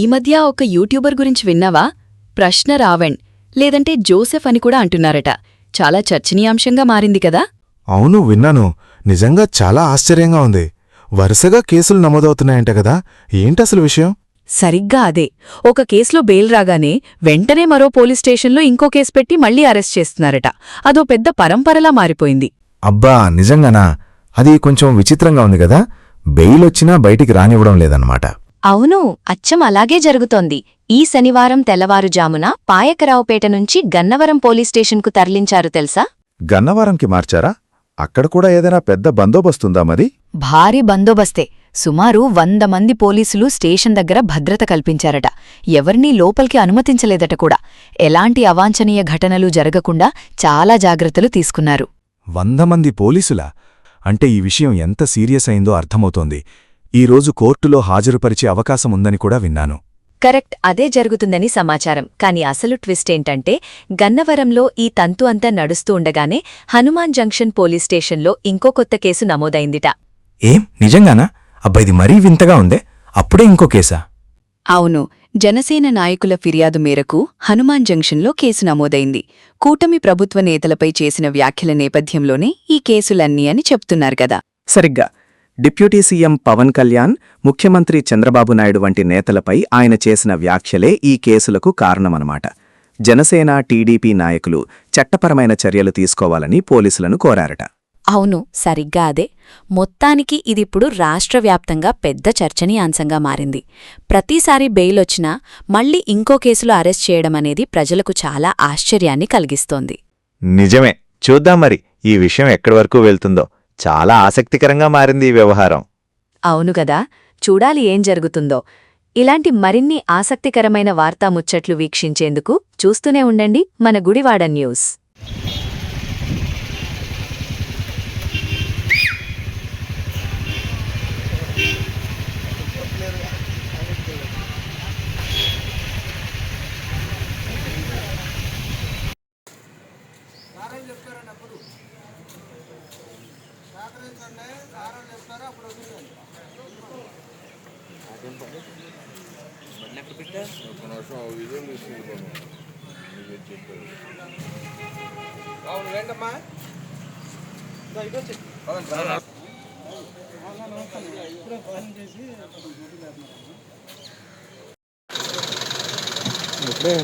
ఈ మధ్య ఒక యూట్యూబర్ గురించి విన్నావా? ప్రశ్న రావణ్ లేదంటే జోసెఫ్ అని కూడా అంటున్నారట. చాలా చర్చనీయాంశంగా మారింది కదా. అవును, విన్నాను. నిజంగా చాలా ఆశ్చర్యంగా ఉంది. వరుసగా కేసులు నమోదవుతున్నాయంట కదా. ఏంటసలు విషయం? సరిగ్గా అదే. ఒక కేసులో బెయిల్ రాగానే వెంటనే మరో పోలీస్ స్టేషన్లో ఇంకో కేసు పెట్టి మళ్లీ అరెస్ట్ చేస్తున్నారట. అదో పెద్ద పరంపరలా మారిపోయింది. అబ్బా, నిజంగానా? అది కొంచెం విచిత్రంగా ఉంది కదా. బెయిలొచ్చినా బయటికి రానివ్వడం లేదన్నమాట. అవును, అచ్చం అలాగే జరుగుతోంది. ఈ శనివారం తెల్లవారుజామున పాయకరావుపేట నుంచి గన్నవరం పోలీస్ స్టేషన్కు తరలించారు తెలుసా? గన్నవరంకి మార్చారా? అక్కడ కూడా ఏదైనా పెద్ద బందోబస్తుందా మరి? భారీ బందోబస్తే. సుమారు 100 మంది పోలీసులు స్టేషన్ దగ్గర భద్రత కల్పించారట. ఎవరినీ లోపలికి అనుమతించలేదట కూడా. ఎలాంటి అవాంఛనీయ ఘటనలు జరగకుండా చాలా జాగ్రత్తలు తీసుకున్నారు. 100 మంది పోలీసులా? అంటే ఈ విషయం ఎంత సీరియస్ అయిందో అర్థమవుతోంది. ఈరోజు కోర్టులో హాజరుపరిచే అవకాశముందని కూడా విన్నాను. కరెక్ట్, అదే జరుగుతుందని సమాచారం. కాని అసలు ట్విస్ట్ ఏంటంటే, గన్నవరంలో ఈ తంతు అంతా నడుస్తూ ఉండగానే హనుమాన్ జంక్షన్ పోలీస్ స్టేషన్లో ఇంకో కొత్త కేసు నమోదైందిట. ఏం నిజంగానా? అబ్బా, ఇది మరీ వింతగా ఉందే. అప్పుడే ఇంకో కేసా? అవును, జనసేన నాయకుల ఫిర్యాదు మేరకు హనుమాన్ జంక్షన్లో కేసు నమోదైంది. కూటమి ప్రభుత్వ నేతలపై చేసిన వ్యాఖ్యల నేపథ్యంలోనే ఈ కేసులన్నీ అని చెప్తున్నారు కదా. సరిగ్గా. డిప్యూటీ సీఎం పవన్ కళ్యాణ్, ముఖ్యమంత్రి చంద్రబాబు నాయుడు వంటి నేతలపై ఆయన చేసిన వ్యాఖ్యలే ఈ కేసులకు కారణమన్నమాట. జనసేన, టీడీపీ నాయకులు చట్టపరమైన చర్యలు తీసుకోవాలని పోలీసులను కోరారట. అవును, సరిగ్గా అదే. మొత్తానికి ఇదిప్పుడు రాష్ట్రవ్యాప్తంగా పెద్ద చర్చనీయాంశంగా మారింది. ప్రతిసారి బెయిలొచ్చినా మళ్లీ ఇంకో కేసులో అరెస్ట్ చేయడమనేది ప్రజలకు చాలా ఆశ్చర్యాన్ని కలిగిస్తోంది. నిజమే. చూద్దాం మరి ఈ విషయం ఎక్కడి వరకు వెళ్తుందో. చాలా ఆసక్తికరంగా మారింది ఈ వ్యవహారం. అవును గదా, చూడాలి ఏం జరుగుతుందో. ఇలాంటి మరిన్ని ఆసక్తికరమైన వార్తా ముచ్చట్లు వీక్షించేందుకు చూస్తూనే ఉండండి మన గుడివాడ న్యూస్. ఇప్పుడే